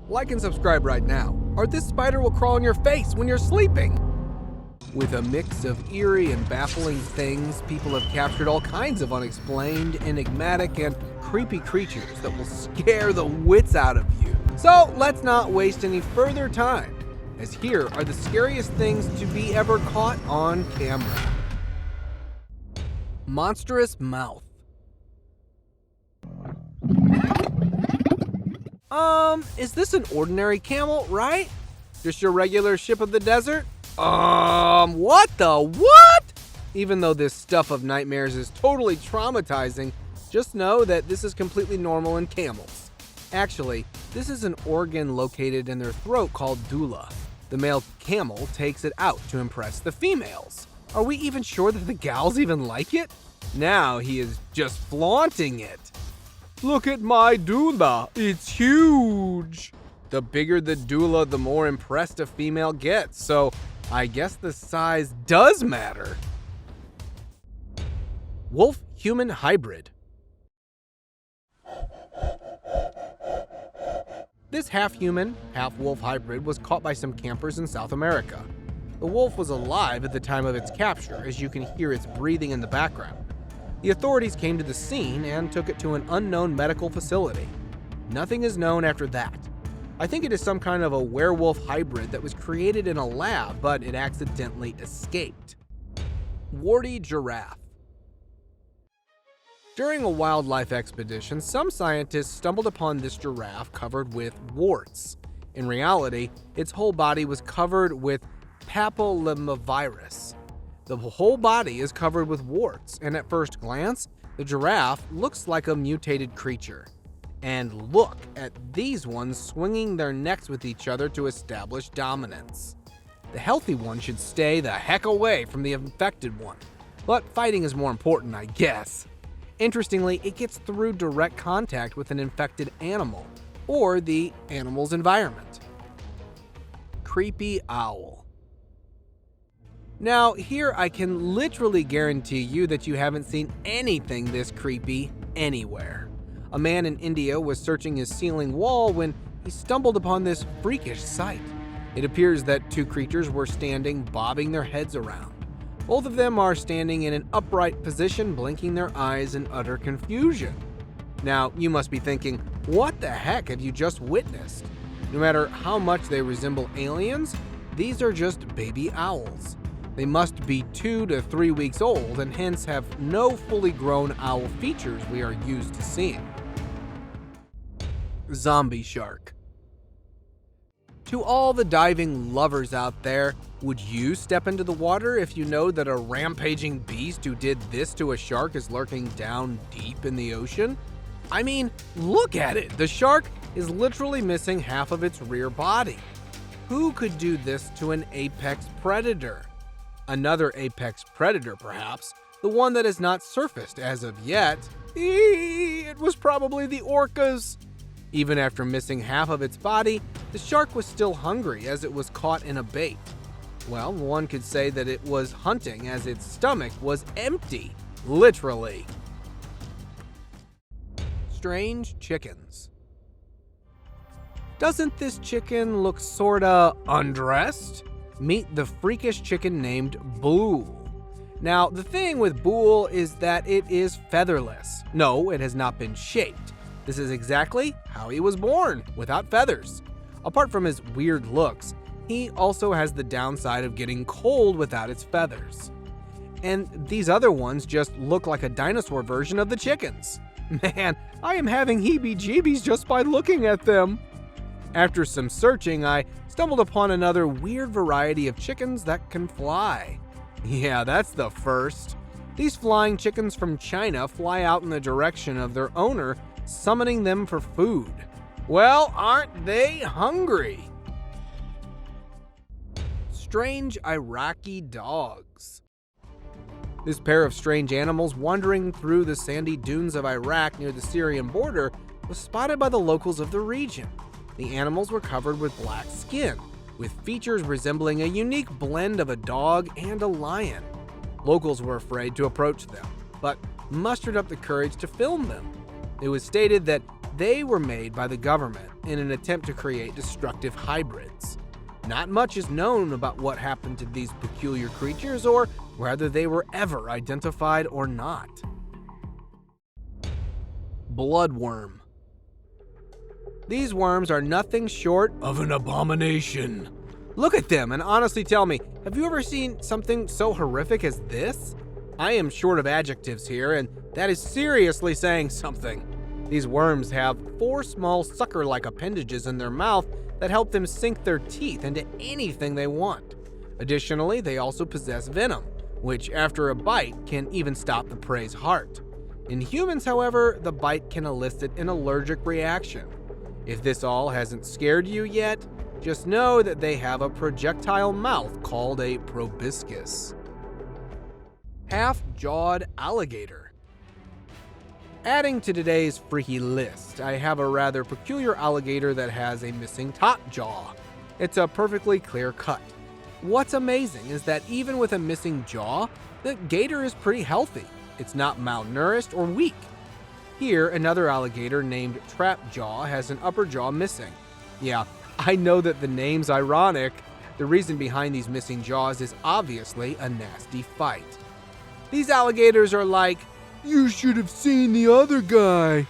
Like and subscribe right now, or this spider will crawl on your face when you're sleeping. With a mix of eerie and baffling things, people have captured all kinds of unexplained, enigmatic, and creepy creatures that will scare the wits out of you. So let's not waste any further time, as here are the scariest things to be ever caught on camera. Monstrous mouth. Is this an ordinary camel, right? Just your regular ship of the desert? What the what? Even though this stuff of nightmares is totally traumatizing, just know that this is completely normal in camels. Actually, this is an organ located in their throat called dula. The male camel takes it out to impress the females. Are we even sure that the gals even like it? Now he is just flaunting it. Look at my dula, it's huge. The bigger the dula, the more impressed a female gets, so I guess the size does matter. Wolf-human hybrid. This half-human, half-wolf hybrid was caught by some campers in South America. The wolf was alive at the time of its capture, as you can hear its breathing in the background. The authorities came to the scene and took it to an unknown medical facility. Nothing is known after that. I think it is some kind of a werewolf hybrid that was created in a lab, but it accidentally escaped. Warty giraffe. During a wildlife expedition, some scientists stumbled upon this giraffe covered with warts. In reality, its whole body was covered with papillomavirus. The whole body is covered with warts, and at first glance, the giraffe looks like a mutated creature. And look at these ones swinging their necks with each other to establish dominance. The healthy one should stay the heck away from the infected one. But fighting is more important, I guess. Interestingly, it gets through direct contact with an infected animal, or the animal's environment. Creepy owl. Now, here I can literally guarantee you that you haven't seen anything this creepy anywhere. A man in India was searching his ceiling wall when he stumbled upon this freakish sight. It appears that two creatures were standing, bobbing their heads around. Both of them are standing in an upright position, blinking their eyes in utter confusion. Now, you must be thinking, what the heck have you just witnessed? No matter how much they resemble aliens, these are just baby owls. They must be 2 to 3 weeks old and hence have no fully grown owl features we are used to seeing. Zombie shark. To all the diving lovers out there, would you step into the water if you know that a rampaging beast who did this to a shark is lurking down deep in the ocean? I mean, look at it! The shark is literally missing half of its rear body. Who could do this to an apex predator? Another apex predator, perhaps, the one that has not surfaced as of yet. It was probably the orcas. Even after missing half of its body, the shark was still hungry as it was caught in a bait. Well, one could say that it was hunting as its stomach was empty, literally. Strange chickens. Doesn't this chicken look sorta undressed? Meet the freakish chicken named Bool. Now, the thing with Bool is that it is featherless. No, it has not been shaped. This is exactly how he was born, without feathers. Apart from his weird looks, he also has the downside of getting cold without its feathers. And these other ones just look like a dinosaur version of the chickens. Man, I am having heebie-jeebies just by looking at them. After some searching, I stumbled upon another weird variety of chickens that can fly. Yeah, that's the first. These flying chickens from China fly out in the direction of their owner, summoning them for food. Well, aren't they hungry? Strange Iraqi dogs. This pair of strange animals wandering through the sandy dunes of Iraq near the Syrian border was spotted by the locals of the region. The animals were covered with black skin, with features resembling a unique blend of a dog and a lion. Locals were afraid to approach them, but mustered up the courage to film them. It was stated that They were made by the government in an attempt to create destructive hybrids. Not much is known about what happened to these peculiar creatures or whether they were ever identified or not. Bloodworm. These worms are nothing short of an abomination. Look at them and honestly tell me, have you ever seen something so horrific as this? I am short of adjectives here, and that is seriously saying something. These worms have 4 small sucker-like appendages in their mouth that help them sink their teeth into anything they want. Additionally, they also possess venom, which after a bite can even stop the prey's heart. In humans, however, the bite can elicit an allergic reaction. If this all hasn't scared you yet, just know that they have a projectile mouth called a proboscis. Half-jawed alligator. Adding to today's freaky list, I have a rather peculiar alligator that has a missing top jaw. It's a perfectly clear cut. What's amazing is that even with a missing jaw, the gator is pretty healthy. It's not malnourished or weak. Here, another alligator named Trapjaw has an upper jaw missing. Yeah, I know that the name's ironic. The reason behind these missing jaws is obviously a nasty fight. These alligators are like, "You should have seen the other guy."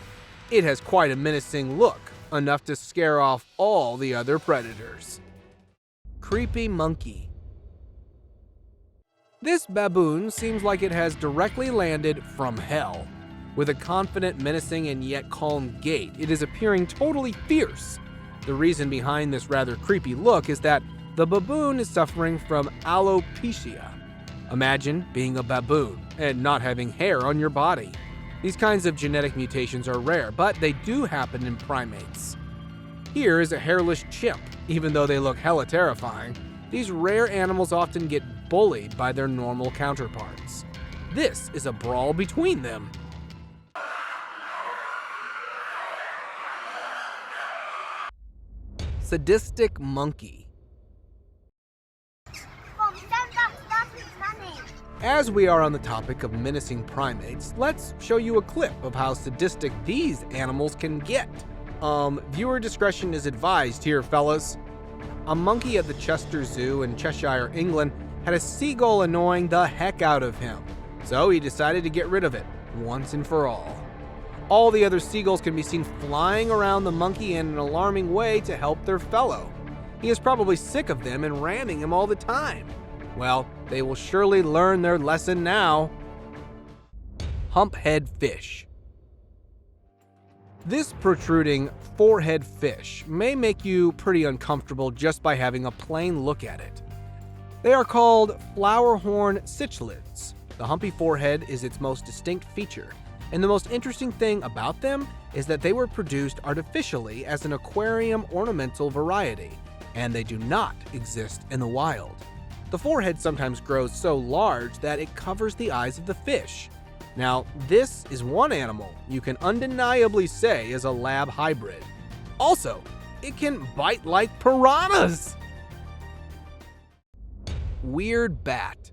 It has quite a menacing look, enough to scare off all the other predators. Creepy monkey. This baboon seems like it has directly landed from hell. With a confident, menacing, and yet calm gait, it is appearing totally fierce. The reason behind this rather creepy look is that the baboon is suffering from alopecia. Imagine being a baboon and not having hair on your body. These kinds of genetic mutations are rare, but they do happen in primates. Here is a hairless chimp. Even though they look hella terrifying, these rare animals often get bullied by their normal counterparts. This is a brawl between them. Sadistic monkey. As we are on the topic of menacing primates, let's show you a clip of how sadistic these animals can get. Viewer discretion is advised here, fellas. A monkey at the Chester Zoo in Cheshire, England, had a seagull annoying the heck out of him, so he decided to get rid of it, once and for all. All the other seagulls can be seen flying around the monkey in an alarming way to help their fellow. He is probably sick of them and ramming him all the time. Well, they will surely learn their lesson now. Humphead fish. This protruding forehead fish may make you pretty uncomfortable just by having a plain look at it. They are called flowerhorn cichlids. The humpy forehead is its most distinct feature, and the most interesting thing about them is that they were produced artificially as an aquarium ornamental variety, and they do not exist in the wild. The forehead sometimes grows so large that it covers the eyes of the fish. Now, this is one animal you can undeniably say is a lab hybrid. Also, it can bite like piranhas! Weird bat.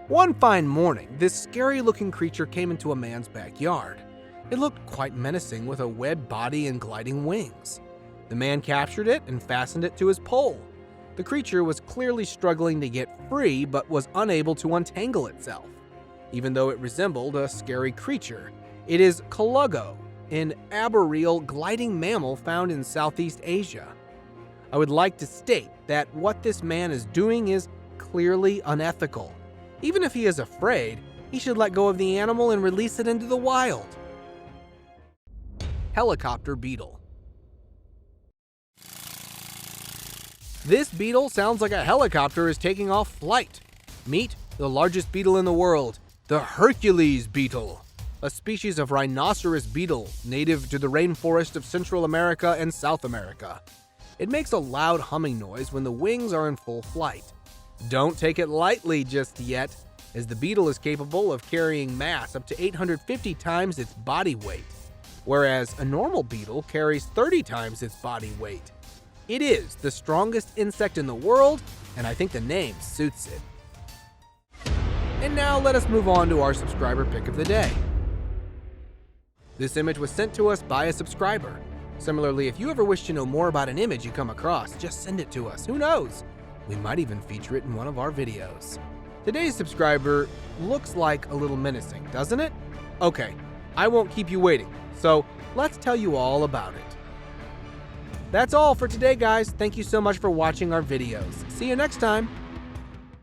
One fine morning, this scary-looking creature came into a man's backyard. It looked quite menacing with a webbed body and gliding wings. The man captured it and fastened it to his pole. The creature was clearly struggling to get free but was unable to untangle itself. Even though it resembled a scary creature, it is Colugo, an arboreal gliding mammal found in Southeast Asia. I would like to state that what this man is doing is clearly unethical. Even if he is afraid, he should let go of the animal and release it into the wild. Helicopter beetle. This beetle sounds like a helicopter is taking off flight. Meet the largest beetle in the world, the Hercules beetle, a species of rhinoceros beetle native to the rainforest of Central America and South America. It makes a loud humming noise when the wings are in full flight. Don't take it lightly just yet, as the beetle is capable of carrying mass up to 850 times its body weight, whereas a normal beetle carries 30 times its body weight. It is the strongest insect in the world, and I think the name suits it. And now let us move on to our subscriber pick of the day. This image was sent to us by a subscriber. Similarly, if you ever wish to know more about an image you come across, just send it to us. Who knows? We might even feature it in one of our videos. Today's subscriber looks like a little menacing, doesn't it? Okay, I won't keep you waiting, so let's tell you all about it. That's all for today, guys. Thank you so much for watching our videos. See you next time.